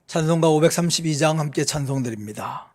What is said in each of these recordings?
찬송가 532장 함께 찬송드립니다.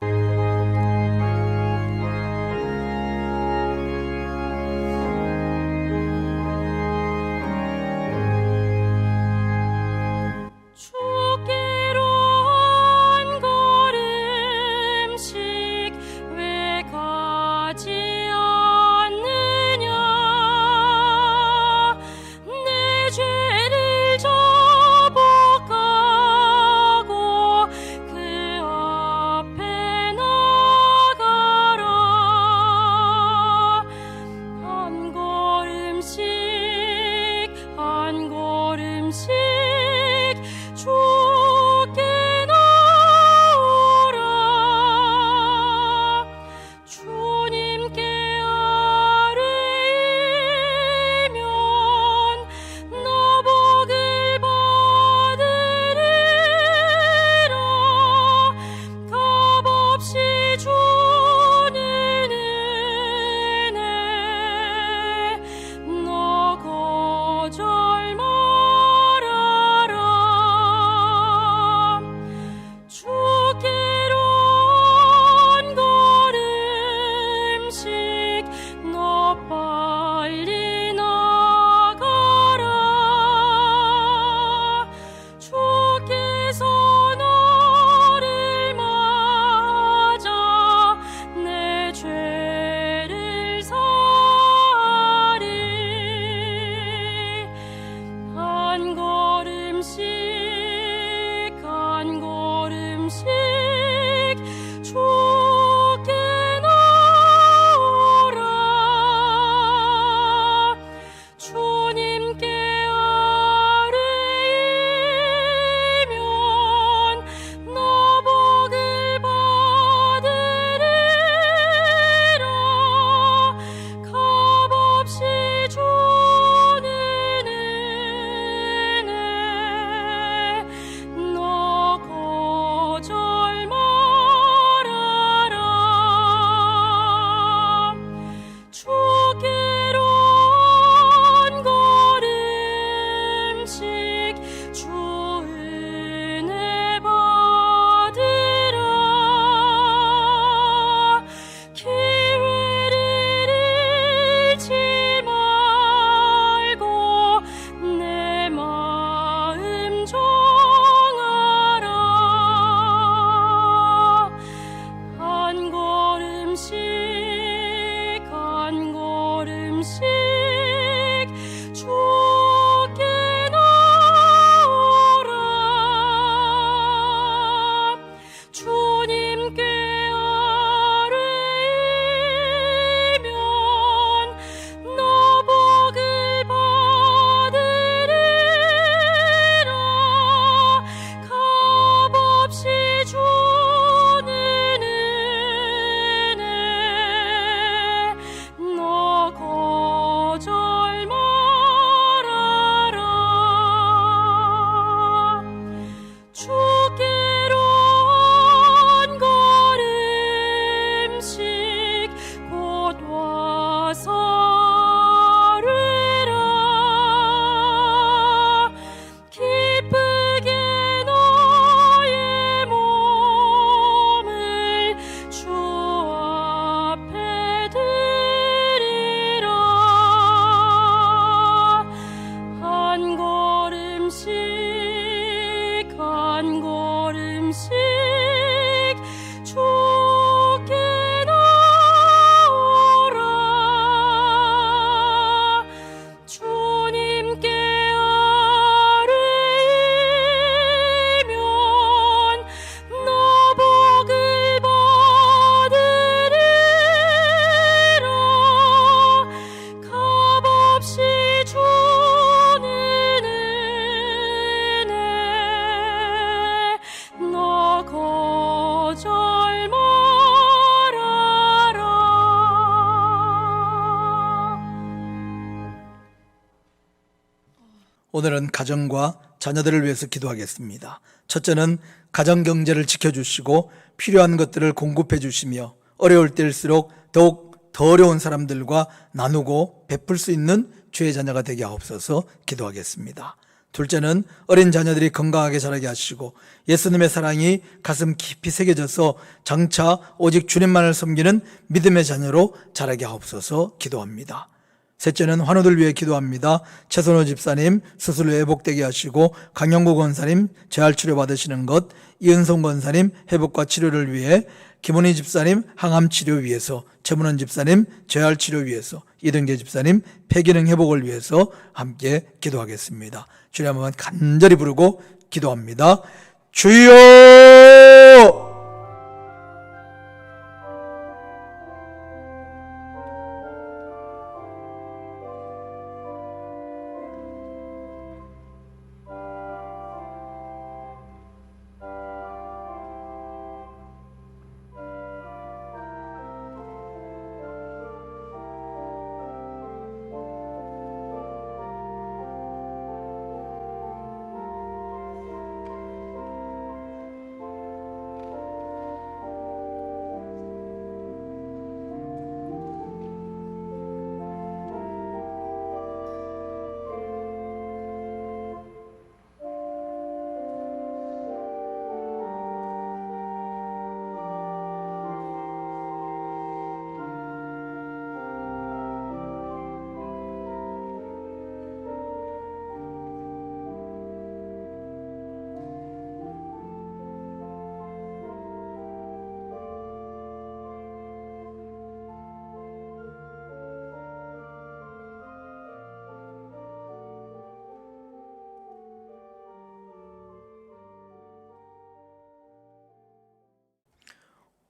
오늘은 가정과 자녀들을 위해서 기도하겠습니다. 첫째는 가정 경제를 지켜주시고 필요한 것들을 공급해 주시며 어려울 때일수록 더욱 더 어려운 사람들과 나누고 베풀 수 있는 주의 자녀가 되게 하옵소서. 기도하겠습니다. 둘째는 어린 자녀들이 건강하게 자라게 하시고 예수님의 사랑이 가슴 깊이 새겨져서 장차 오직 주님만을 섬기는 믿음의 자녀로 자라게 하옵소서 기도합니다. 셋째는 환우들 위해 기도합니다. 최선호 집사님 수술 회복되게 하시고 강영구 권사님 재활치료 받으시는 것, 이은성 권사님 회복과 치료를 위해, 김은희 집사님 항암치료 위해서, 최문원 집사님 재활치료 위해서, 이등재 집사님 폐기능 회복을 위해서 함께 기도하겠습니다. 주님 한번 간절히 부르고 기도합니다. 주여!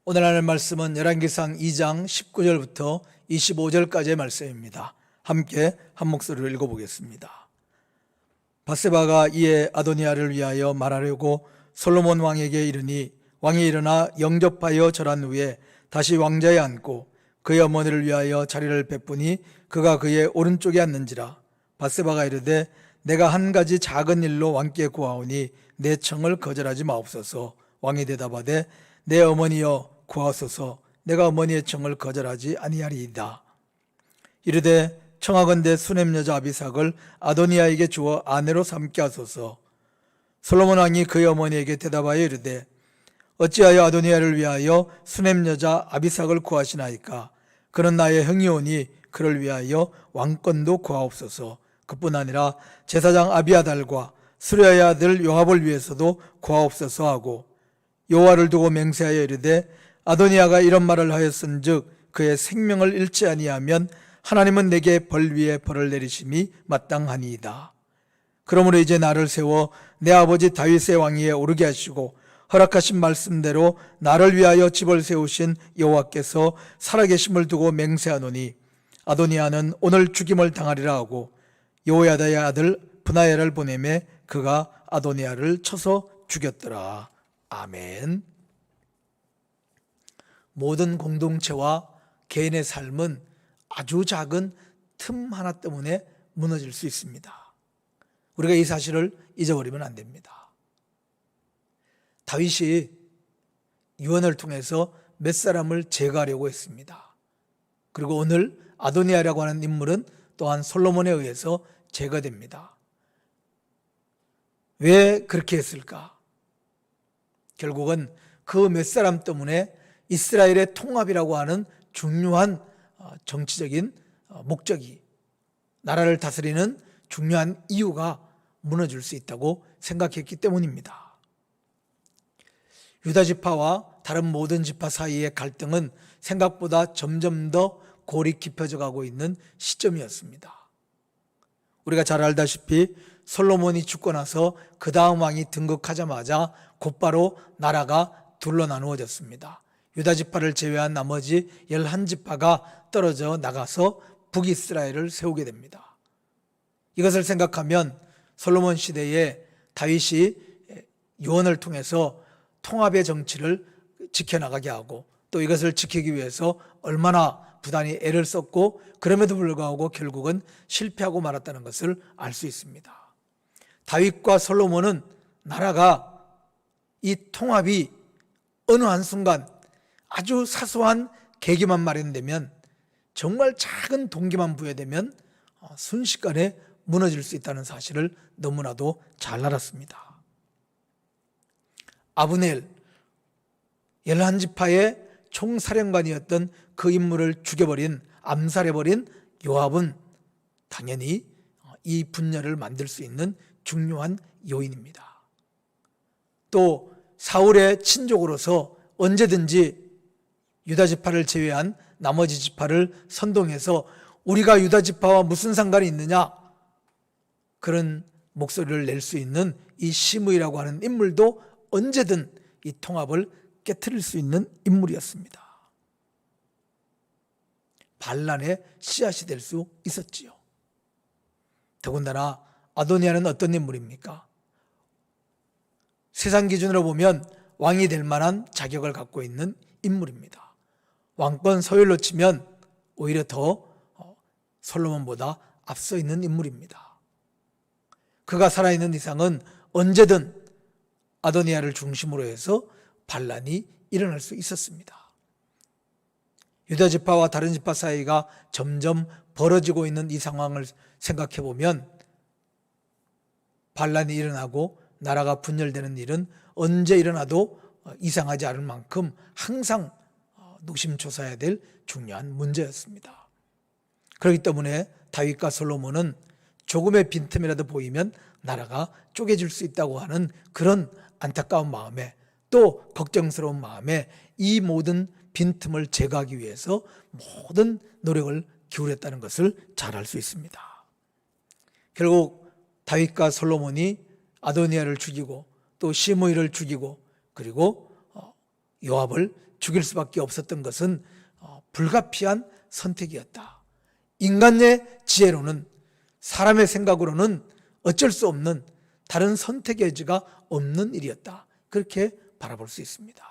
오늘 하는 말씀은 열왕기상 2장 19절부터 25절까지의 말씀입니다. 함께 한 목소리로 읽어보겠습니다. 밧세바가 이에 아도니아를 위하여 말하려고 솔로몬 왕에게 이르니 왕이 일어나 영접하여 절한 후에 다시 왕자에 앉고 그의 어머니를 위하여 자리를 베푸니 그가 그의 오른쪽에 앉는지라. 밧세바가 이르되 내가 한 가지 작은 일로 왕께 구하오니 내 청을 거절하지 마옵소서. 왕이 대답하되 내 어머니여 구하소서. 내가 어머니의 청을 거절하지 아니하리이다. 이르되 청하건대 수넴 여자 아비삭을 아도니아에게 주어 아내로 삼게 하소서. 솔로몬 왕이 그의 어머니에게 대답하여 이르되 어찌하여 아도니아를 위하여 수넴 여자 아비삭을 구하시나이까? 그는 나의 형이오니 그를 위하여 왕권도 구하옵소서. 그뿐 아니라 제사장 아비아달과 수르야의 아들 요압을 위해서도 구하옵소서 하고 여호와를 두고 맹세하여 이르되 아도니아가 이런 말을 하였은즉 그의 생명을 잃지 아니하면 하나님은 내게 벌 위에 벌을 내리심이 마땅하니이다. 그러므로 이제 나를 세워 내 아버지 다윗의 왕위에 오르게 하시고 허락하신 말씀대로 나를 위하여 집을 세우신 여호와께서 살아계심을 두고 맹세하노니 아도니아는 오늘 죽임을 당하리라 하고 여호야다의 아들 브나야를 보내매 그가 아도니아를 쳐서 죽였더라. 아멘. 모든 공동체와 개인의 삶은 아주 작은 틈 하나 때문에 무너질 수 있습니다. 우리가 이 사실을 잊어버리면 안 됩니다. 다윗이 유언을 통해서 몇 사람을 제거하려고 했습니다. 그리고 오늘 아도니아라고 하는 인물은 또한 솔로몬에 의해서 제거됩니다. 왜 그렇게 했을까? 결국은 그 몇 사람 때문에 이스라엘의 통합이라고 하는 중요한 정치적인 목적이, 나라를 다스리는 중요한 이유가 무너질 수 있다고 생각했기 때문입니다. 유다 지파와 다른 모든 지파 사이의 갈등은 생각보다 점점 더 골이 깊어져 가고 있는 시점이었습니다. 우리가 잘 알다시피 솔로몬이 죽고 나서 그 다음 왕이 등극하자마자 곧바로 나라가 둘로 나누어졌습니다. 유다 지파를 제외한 나머지 11지파가 떨어져 나가서 북이스라엘을 세우게 됩니다. 이것을 생각하면 솔로몬 시대에 다윗이 유언을 통해서 통합의 정치를 지켜나가게 하고 또 이것을 지키기 위해서 얼마나 부단히 애를 썼고 그럼에도 불구하고 결국은 실패하고 말았다는 것을 알 수 있습니다. 다윗과 솔로몬은 나라가 이 통합이 어느 한순간 아주 사소한 계기만 마련되면, 정말 작은 동기만 부여되면 순식간에 무너질 수 있다는 사실을 너무나도 잘 알았습니다. 아브넬, 11지파의 총사령관이었던 그 인물을 죽여버린, 암살해버린 요압은 당연히 이 분열을 만들 수 있는 중요한 요인입니다. 또 사울의 친족으로서 언제든지 유다지파를 제외한 나머지 지파를 선동해서 우리가 유다지파와 무슨 상관이 있느냐, 그런 목소리를 낼 수 있는 이 시므이라고 하는 인물도 언제든 이 통합을 깨트릴 수 있는 인물이었습니다. 반란의 씨앗이 될 수 있었지요. 더군다나 아도니아는 어떤 인물입니까? 세상 기준으로 보면 왕이 될 만한 자격을 갖고 있는 인물입니다. 왕권 서열로 치면 오히려 더 솔로몬보다 앞서 있는 인물입니다. 그가 살아있는 이상은 언제든 아도니아를 중심으로 해서 반란이 일어날 수 있었습니다. 유다 지파와 다른 지파 사이가 점점 벌어지고 있는 이 상황을 생각해 보면 반란이 일어나고 나라가 분열되는 일은 언제 일어나도 이상하지 않을 만큼 항상 노심초사해야 될 중요한 문제였습니다. 그렇기 때문에 다윗과 솔로몬은 조금의 빈틈이라도 보이면 나라가 쪼개질 수 있다고 하는 그런 안타까운 마음에, 또 걱정스러운 마음에 이 모든 빈틈을 제거하기 위해서 모든 노력을 기울였다는 것을 잘 알 수 있습니다. 결국 다윗과 솔로몬이 아도니아를 죽이고 또 시므이를 죽이고 그리고 요압을 죽일 수밖에 없었던 것은 불가피한 선택이었다. 인간의 지혜로는, 사람의 생각으로는 어쩔 수 없는, 다른 선택의 여지가 없는 일이었다. 그렇게 바라볼 수 있습니다.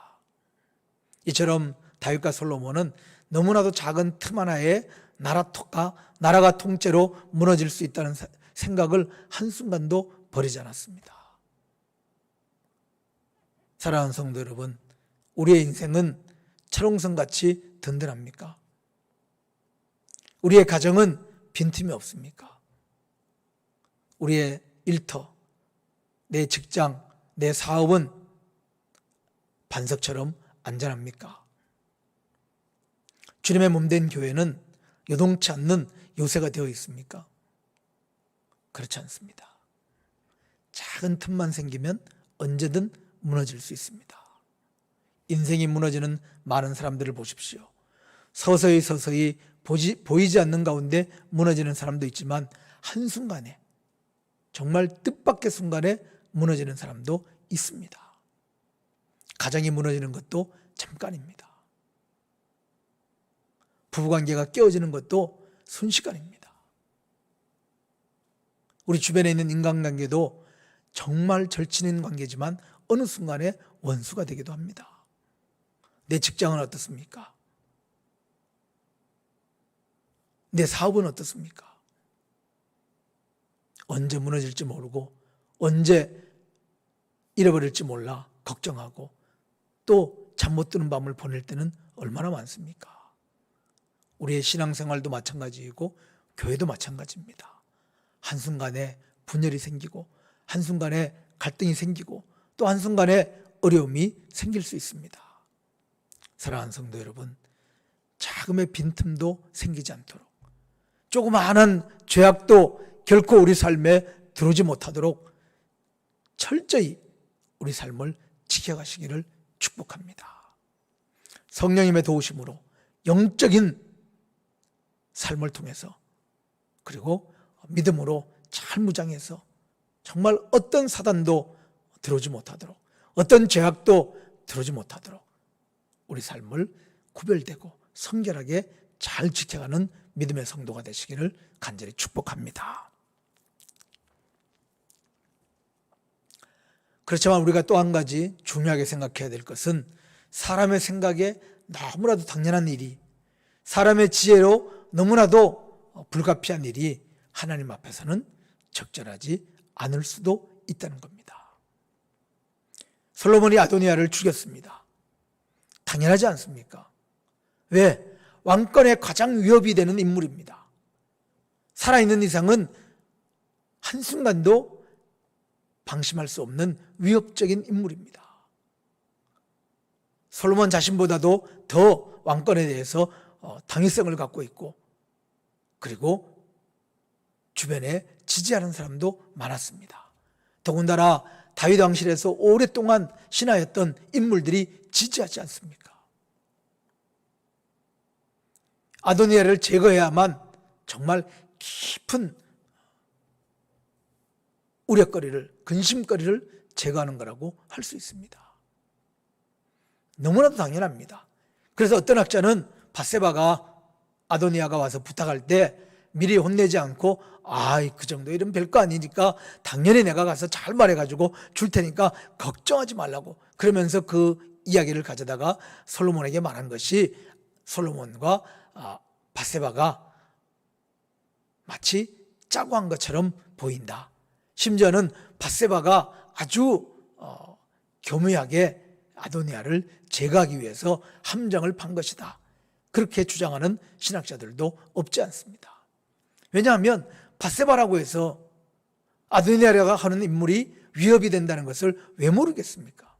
이처럼 다윗과 솔로몬은 너무나도 작은 틈 하나에 나라가 통째로 무너질 수 있다는 생각을 한순간도 버리지 않았습니다. 사랑하는 성도 여러분, 우리의 인생은 철옹성같이 든든합니까? 우리의 가정은 빈틈이 없습니까? 우리의 일터, 내 직장, 내 사업은 반석처럼 안전합니까? 주님의 몸된 교회는 요동치 않는 요새가 되어 있습니까? 그렇지 않습니다. 작은 틈만 생기면 언제든 무너질 수 있습니다. 인생이 무너지는 많은 사람들을 보십시오. 서서히 보이지 않는 가운데 무너지는 사람도 있지만 한순간에, 정말 뜻밖의 순간에 무너지는 사람도 있습니다. 가정이 무너지는 것도 잠깐입니다. 부부관계가 깨어지는 것도 순식간입니다. 우리 주변에 있는 인간관계도 정말 절친 있는 관계지만 어느 순간에 원수가 되기도 합니다. 내 직장은 어떻습니까? 내 사업은 어떻습니까? 언제 무너질지 모르고 언제 잃어버릴지 몰라 걱정하고 또 잠 못 드는 밤을 보낼 때는 얼마나 많습니까? 우리의 신앙생활도 마찬가지이고 교회도 마찬가지입니다. 한순간에 분열이 생기고 한순간에 갈등이 생기고 또 한순간에 어려움이 생길 수 있습니다. 사랑하는 성도 여러분, 자금의 빈틈도 생기지 않도록, 조그마한 죄악도 결코 우리 삶에 들어오지 못하도록 철저히 우리 삶을 지켜가시기를 축복합니다. 성령님의 도우심으로 영적인 삶을 통해서 그리고 믿음으로 잘 무장해서 정말 어떤 사단도 들어오지 못하도록, 어떤 죄악도 들어오지 못하도록 우리 삶을 구별되고 성결하게 잘 지켜가는 믿음의 성도가 되시기를 간절히 축복합니다. 그렇지만 우리가 또 한 가지 중요하게 생각해야 될 것은 사람의 생각에 너무나도 당연한 일이, 사람의 지혜로 너무나도 불가피한 일이 하나님 앞에서는 적절하지 않을 수도 있다는 겁니다. 솔로몬이 아도니아를 죽였습니다. 당연하지 않습니까? 왜? 왕권의 가장 위협이 되는 인물입니다. 살아있는 이상은 한순간도 방심할 수 없는 위협적인 인물입니다. 솔로몬 자신보다도 더 왕권에 대해서 당위성을 갖고 있고, 그리고 주변에 지지하는 사람도 많았습니다. 더군다나 다윗 왕실에서 오랫동안 신하였던 인물들이 지지하지 않습니까? 아도니아를 제거해야만 정말 깊은 우려거리를, 근심거리를 제거하는 거라고 할 수 있습니다. 너무나도 당연합니다. 그래서 어떤 학자는 밧세바가 아도니아가 와서 부탁할 때 미리 혼내지 않고 그 정도 일은 별거 아니니까 당연히 내가 가서 잘 말해가지고 줄 테니까 걱정하지 말라고, 그러면서 그 이야기를 가져다가 솔로몬에게 말한 것이 솔로몬과 밧세바가 마치 짜고 한 것처럼 보인다. 심지어는 밧세바가 아주 교묘하게 아도니아를 제거하기 위해서 함정을 판 것이다. 그렇게 주장하는 신학자들도 없지 않습니다. 왜냐하면 밧세바라고 해서 아도니아가 하는 인물이 위협이 된다는 것을 왜 모르겠습니까?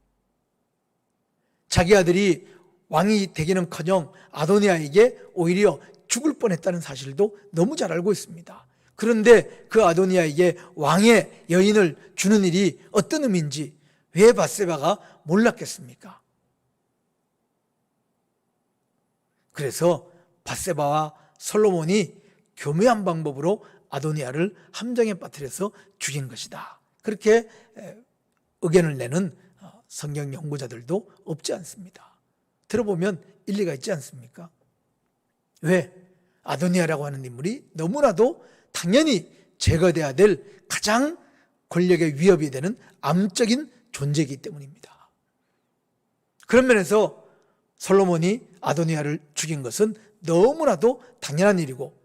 자기 아들이 왕이 되기는커녕 아도니아에게 오히려 죽을 뻔했다는 사실도 너무 잘 알고 있습니다. 그런데 그 아도니아에게 왕의 여인을 주는 일이 어떤 의미인지 왜 밧세바가 몰랐겠습니까? 그래서 밧세바와 솔로몬이 교묘한 방법으로 아도니아를 함정에 빠뜨려서 죽인 것이다. 그렇게 의견을 내는 성경 연구자들도 없지 않습니다. 들어보면 일리가 있지 않습니까? 왜? 아도니아라고 하는 인물이 너무나도 당연히 제거돼야 될 가장 권력의 위협이 되는 암적인 존재이기 때문입니다. 그런 면에서 솔로몬이 아도니아를 죽인 것은 너무나도 당연한 일이고,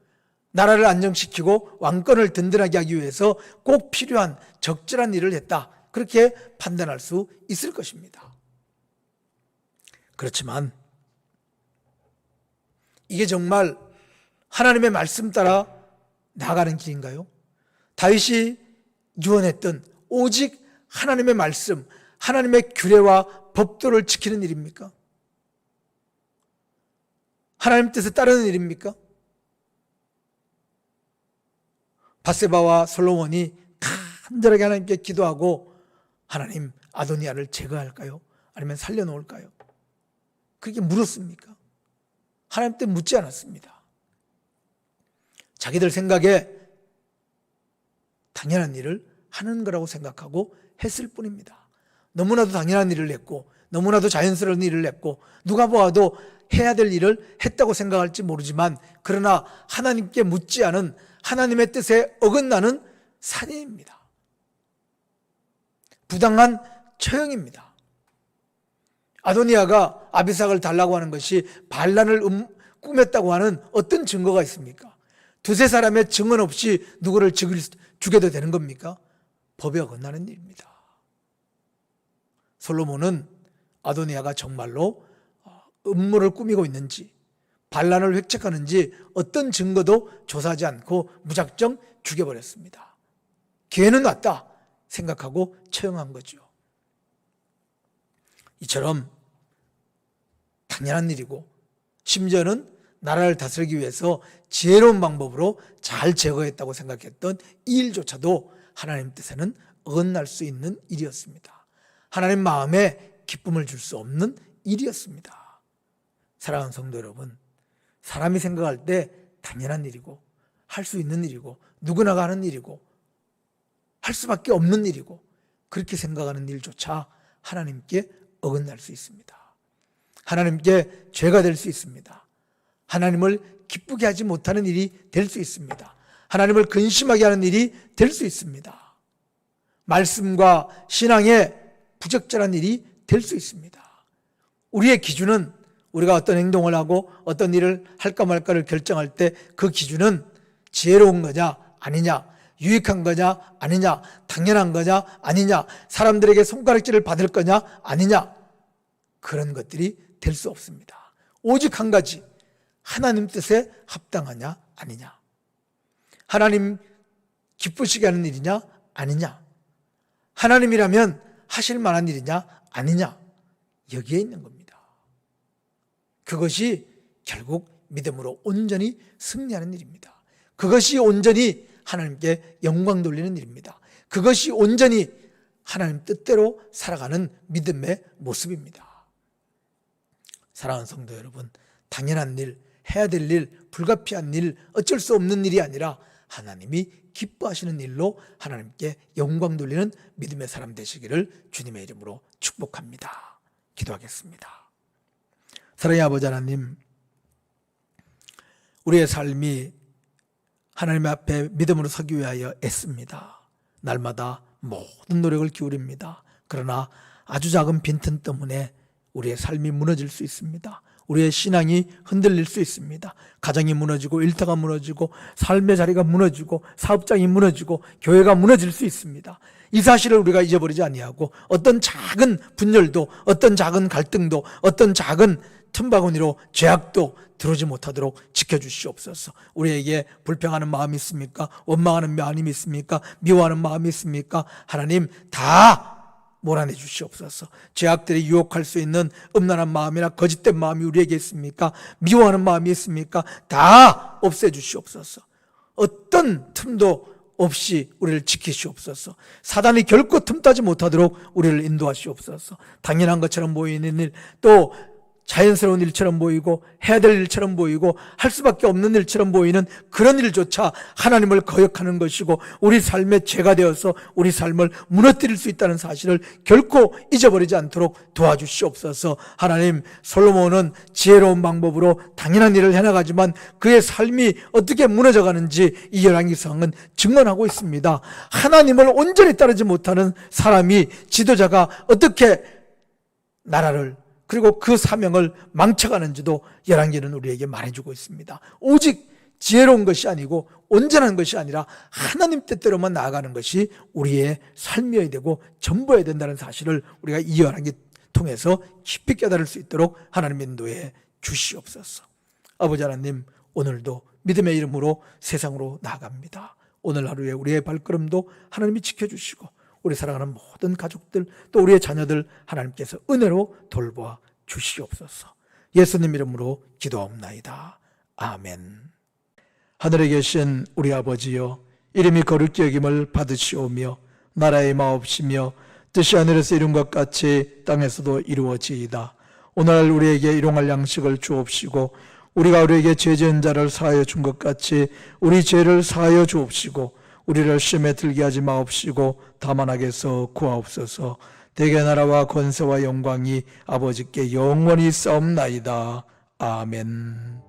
나라를 안정시키고 왕권을 든든하게 하기 위해서 꼭 필요한 적절한 일을 했다, 그렇게 판단할 수 있을 것입니다. 그렇지만 이게 정말 하나님의 말씀 따라 나가는 길인가요? 다윗이 유언했던 오직 하나님의 말씀, 하나님의 규례와 법도를 지키는 일입니까? 하나님 뜻에 따르는 일입니까? 밧세바와 솔로몬이 간절하게 하나님께 기도하고 하나님, 아도니아를 제거할까요? 아니면 살려놓을까요? 그렇게 물었습니까? 하나님께 묻지 않았습니다. 자기들 생각에 당연한 일을 하는 거라고 생각하고 했을 뿐입니다. 너무나도 당연한 일을 했고, 너무나도 자연스러운 일을 했고, 누가 보아도 해야 될 일을 했다고 생각할지 모르지만, 그러나 하나님께 묻지 않은, 하나님의 뜻에 어긋나는 살인입니다. 부당한 처형입니다. 아도니아가 아비삭을 달라고 하는 것이 반란을 꾸몄다고 하는 어떤 증거가 있습니까? 두세 사람의 증언 없이 누구를 죽여도 되는 겁니까? 법에 어긋나는 일입니다. 솔로몬은 아도니아가 정말로 음모를 꾸미고 있는지, 반란을 획책하는지 어떤 증거도 조사하지 않고 무작정 죽여버렸습니다. 기회는 왔다 생각하고 처형한 거죠. 이처럼 당연한 일이고, 심지어는 나라를 다스리기 위해서 지혜로운 방법으로 잘 제거했다고 생각했던 이 일조차도 하나님 뜻에는 어긋날 수 있는 일이었습니다. 하나님 마음에 기쁨을 줄 수 없는 일이었습니다. 사랑하는 성도 여러분, 사람이 생각할 때 당연한 일이고, 할 수 있는 일이고, 누구나가 하는 일이고, 할 수밖에 없는 일이고, 그렇게 생각하는 일조차 하나님께 어긋날 수 있습니다. 하나님께 죄가 될 수 있습니다. 하나님을 기쁘게 하지 못하는 일이 될 수 있습니다. 하나님을 근심하게 하는 일이 될 수 있습니다. 말씀과 신앙에 부적절한 일이 될 수 있습니다. 우리의 기준은, 우리가 어떤 행동을 하고 어떤 일을 할까 말까를 결정할 때 그 기준은 지혜로운 거냐 아니냐, 유익한 거냐 아니냐, 당연한 거냐 아니냐, 사람들에게 손가락질을 받을 거냐 아니냐, 그런 것들이 될 수 없습니다. 오직 한 가지, 하나님 뜻에 합당하냐 아니냐. 하나님 기쁘시게 하는 일이냐 아니냐, 하나님이라면 하실 만한 일이냐 아니냐, 여기에 있는 겁니다. 그것이 결국 믿음으로 온전히 승리하는 일입니다. 그것이 온전히 하나님께 영광 돌리는 일입니다. 그것이 온전히 하나님 뜻대로 살아가는 믿음의 모습입니다. 사랑하는 성도 여러분, 당연한 일, 해야 될 일, 불가피한 일, 어쩔 수 없는 일이 아니라 하나님이 기뻐하시는 일로 하나님께 영광 돌리는 믿음의 사람 되시기를 주님의 이름으로 축복합니다. 기도하겠습니다. 사랑의 아버지 하나님, 우리의 삶이 하나님 앞에 믿음으로 서기 위하여 애씁니다. 날마다 모든 노력을 기울입니다. 그러나 아주 작은 빈틈 때문에 우리의 삶이 무너질 수 있습니다. 우리의 신앙이 흔들릴 수 있습니다. 가정이 무너지고 일터가 무너지고 삶의 자리가 무너지고 사업장이 무너지고 교회가 무너질 수 있습니다. 이 사실을 우리가 잊어버리지 아니하고 어떤 작은 분열도, 어떤 작은 갈등도, 어떤 작은 틈바구니로 죄악도 들어오지 못하도록 지켜주시옵소서. 우리에게 불평하는 마음이 있습니까? 원망하는 마음이 있습니까? 미워하는 마음이 있습니까? 하나님 다 몰아내 주시옵소서. 죄악들이 유혹할 수 있는 음란한 마음이나 거짓된 마음이 우리에게 있습니까? 미워하는 마음이 있습니까? 다 없애 주시옵소서. 어떤 틈도 없이 우리를 지키시옵소서. 사단이 결코 틈타지 못하도록 우리를 인도하시옵소서. 당연한 것처럼 보이는 일, 또 자연스러운 일처럼 보이고 해야 될 일처럼 보이고 할 수밖에 없는 일처럼 보이는 그런 일조차 하나님을 거역하는 것이고 우리 삶의 죄가 되어서 우리 삶을 무너뜨릴 수 있다는 사실을 결코 잊어버리지 않도록 도와주시옵소서. 하나님, 솔로몬은 지혜로운 방법으로 당연한 일을 해나가지만 그의 삶이 어떻게 무너져가는지 이 열왕기상은 증언하고 있습니다. 하나님을 온전히 따르지 못하는 사람이, 지도자가 어떻게 나라를 그리고 그 사명을 망쳐가는지도 열왕기는 우리에게 말해주고 있습니다. 오직 지혜로운 것이 아니고 온전한 것이 아니라 하나님 뜻대로만 나아가는 것이 우리의 삶이어야 되고 전부여야 된다는 사실을 우리가 이 열왕기 통해서 깊이 깨달을 수 있도록 하나님 인도해 주시옵소서. 아버지 하나님, 오늘도 믿음의 이름으로 세상으로 나아갑니다. 오늘 하루에 우리의 발걸음도 하나님이 지켜주시고 우리 사랑하는 모든 가족들, 또 우리의 자녀들 하나님께서 은혜로 돌보아 주시옵소서. 예수님 이름으로 기도하옵나이다. 아멘. 하늘에 계신 우리 아버지여, 이름이 거룩히 여김을 받으시오며 나라의 마옵시며 뜻이 하늘에서 이룬 것 같이 땅에서도 이루어지이다. 오늘 우리에게 일용할 양식을 주옵시고 우리가 우리에게 죄 지은 자를 사하여 준 것 같이 우리 죄를 사하여 주옵시고 우리를 시험에 들게 하지 마옵시고 다만 악에서 구하옵소서. 대개 나라와 권세와 영광이 아버지께 영원히 싸움나이다. 아멘.